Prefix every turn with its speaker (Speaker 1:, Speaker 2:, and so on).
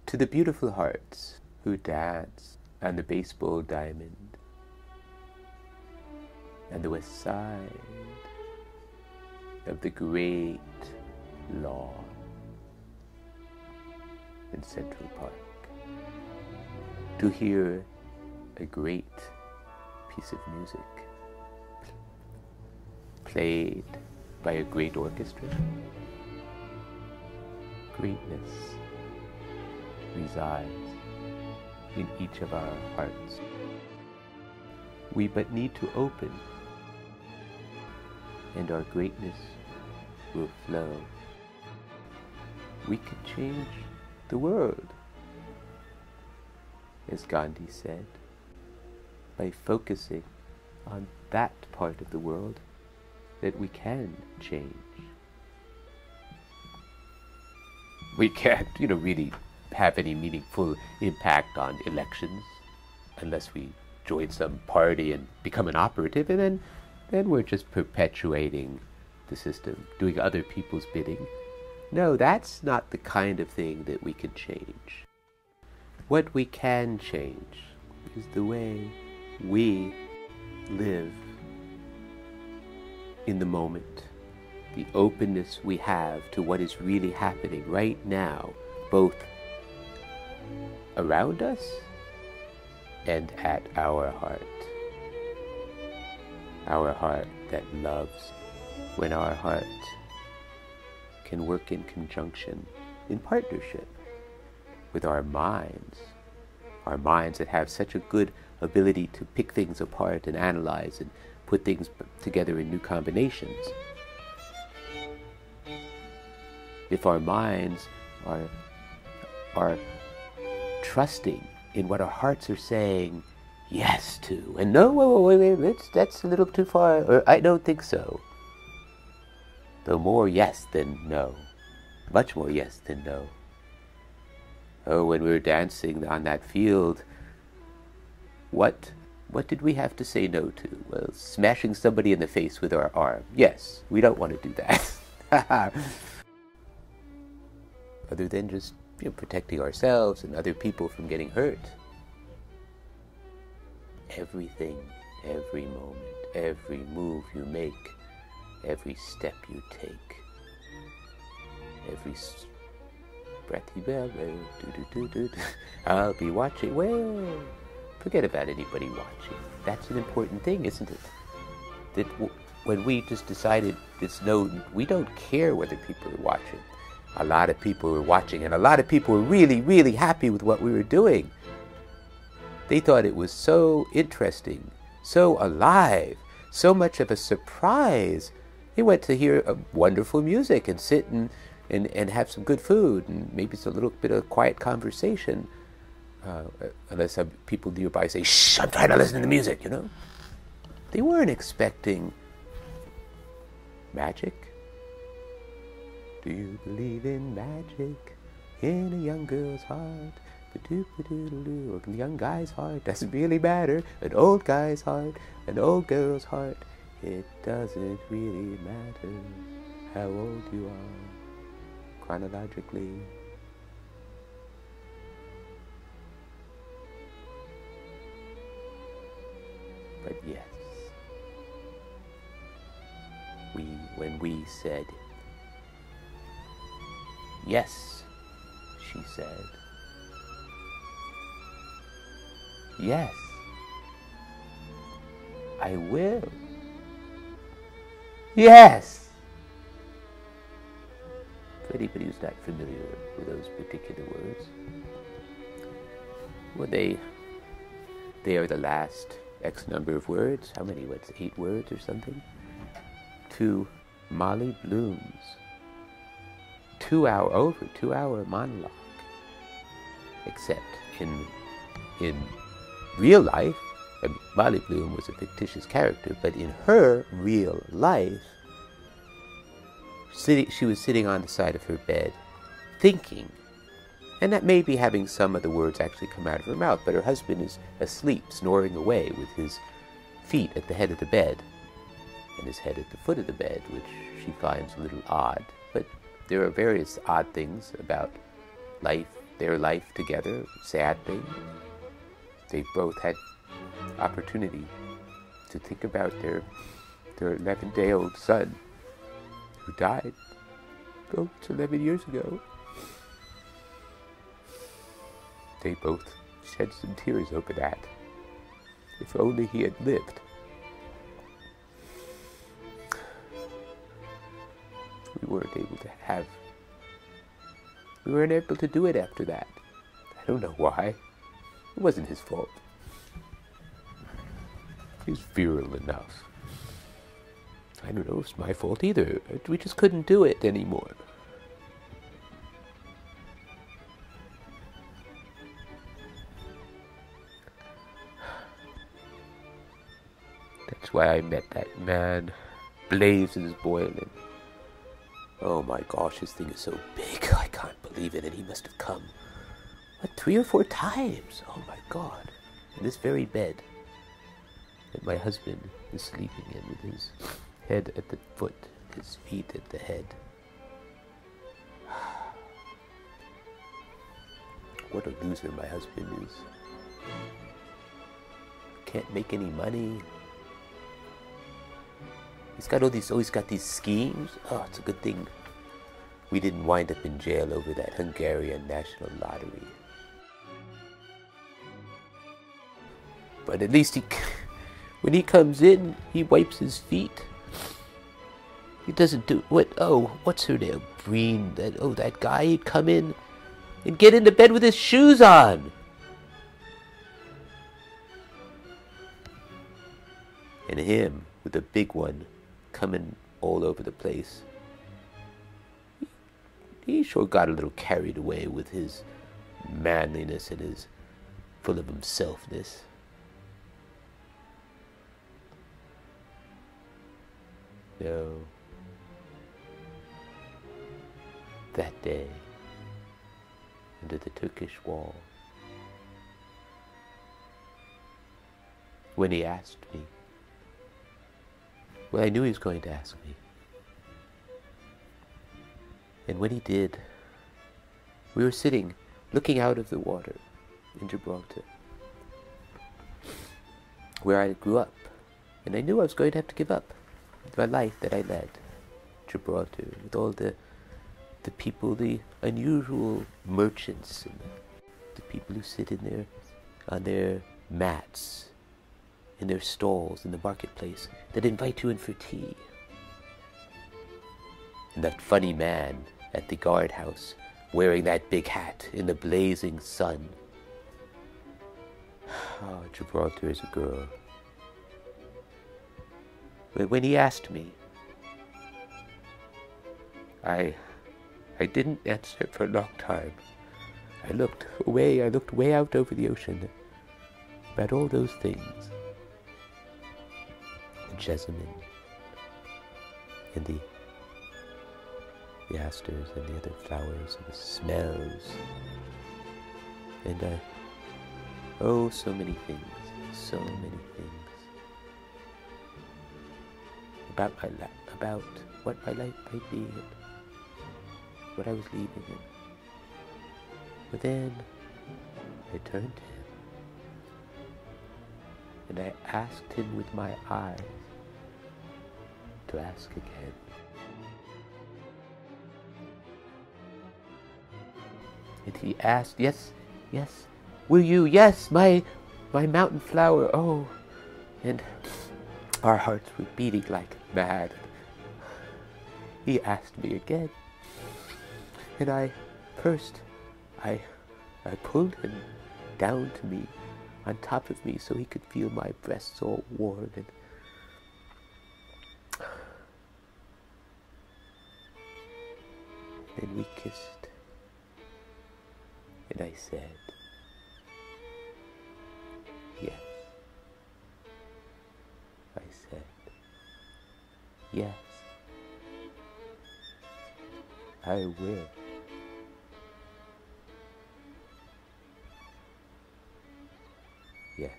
Speaker 1: To the beautiful hearts who dance on the baseball diamond and the west side of the great lawn in Central Park, to hear a great piece of music played by a great orchestra. Greatness resides in each of our hearts. We but need to open, and our greatness will flow. We could change the world, as Gandhi said, by focusing on that part of the world that we can change. We can't, really have any meaningful impact on elections unless we join some party and become an operative, and then we're just perpetuating the system, doing other people's bidding. No, that's not the kind of thing that we can change. What we can change is the way we live in the moment, the openness we have to what is really happening right now, both around us and at our heart. Our heart that loves, when our heart can work in conjunction, in partnership with our minds that have such a good ability to pick things apart and analyze and put things together in new combinations. If our minds are trusting in what our hearts are saying yes to, and no, wait, that's a little too far, or I don't think so. Though more yes than no, much more yes than no. Oh, when we were dancing on that field, what did we have to say no to? Well, smashing somebody in the face with our arm. Yes, we don't want to do that. Other than just protecting ourselves and other people from getting hurt. Everything, every moment, every move you make, every step you take, every breath you breathe, I'll be watching. Well, forget about anybody watching. That's an important thing, isn't it? That when we just decided we don't care whether people are watching. A lot of people were watching, and a lot of people were really, really happy with what we were doing. They thought it was so interesting, so alive, so much of a surprise. They went to hear wonderful music and sit and have some good food and maybe a little bit of quiet conversation. Unless some people nearby say, "Shh, I'm trying to listen to the music," They weren't expecting magic. Do you believe in magic in a young girl's heart? Or a young guy's heart, doesn't really matter. An old guy's heart, an old girl's heart. It doesn't really matter how old you are, chronologically. But yes, when we said, yes, she said, yes, I will. Yes. For anybody who's not familiar with those particular words, well, they are the last X number of words. How many? 8 words or something? To Molly Bloom's 2 hour monologue. Except in real life, Molly Bloom was a fictitious character, but in her real life, she was sitting on the side of her bed, thinking, and that may be having some of the words actually come out of her mouth, but her husband is asleep, snoring away with his feet at the head of the bed, and his head at the foot of the bed, which she finds a little odd. But there are various odd things about life their life together, sad things. They both had opportunity to think about their 11-day-old son who died, it's 11 years ago. They both shed some tears over that. If only he had lived. We weren't able to do it after that. I don't know why. It wasn't his fault. He was virile enough. I don't know if it's my fault either. We just couldn't do it anymore. That's why I met that man. Blaze is boiling. Oh my gosh, this thing is so big. I can't believe it. And he must have come, 3 or 4 times? Oh my God. In this very bed that my husband is sleeping in, with his head at the foot, his feet at the head. What a loser my husband is. Can't make any money. He's got always got these schemes. Oh, it's a good thing we didn't wind up in jail over that Hungarian national lottery. But at least when he comes in, he wipes his feet. He doesn't do what's her name? Breen. That guy, he'd come in and get into bed with his shoes on. And him with the big one coming all over the place. He sure got a little carried away with his manliness and his full of himselfness. No. That day, under the Turkish wall, when he asked me, well, I knew he was going to ask me. And when he did, we were sitting, looking out of the water in Gibraltar, where I grew up. And I knew I was going to have to give up my life that I led. Gibraltar, with all the people, the unusual merchants, and the people who sit on their mats, in their stalls in the marketplace, that invite you in for tea. And that funny man at the guardhouse, wearing that big hat in the blazing sun. Oh, Gibraltar is a girl. But when he asked me, I didn't answer for a long time. I looked way out over the ocean, about all those things. The jessamine, and the asters, and the other flowers, and the smells, and so many things, about what my life might be, and what I was leaving him. But then I turned to him, and I asked him with my eyes to ask again. And he asked, yes, will you? Yes, my mountain flower. Oh, and our hearts were beating like mad. He asked me again, and I pulled him down to me, on top of me, so he could feel my breasts all warm, and then we kissed, and I said, yes. I said, yes, I will. Yes.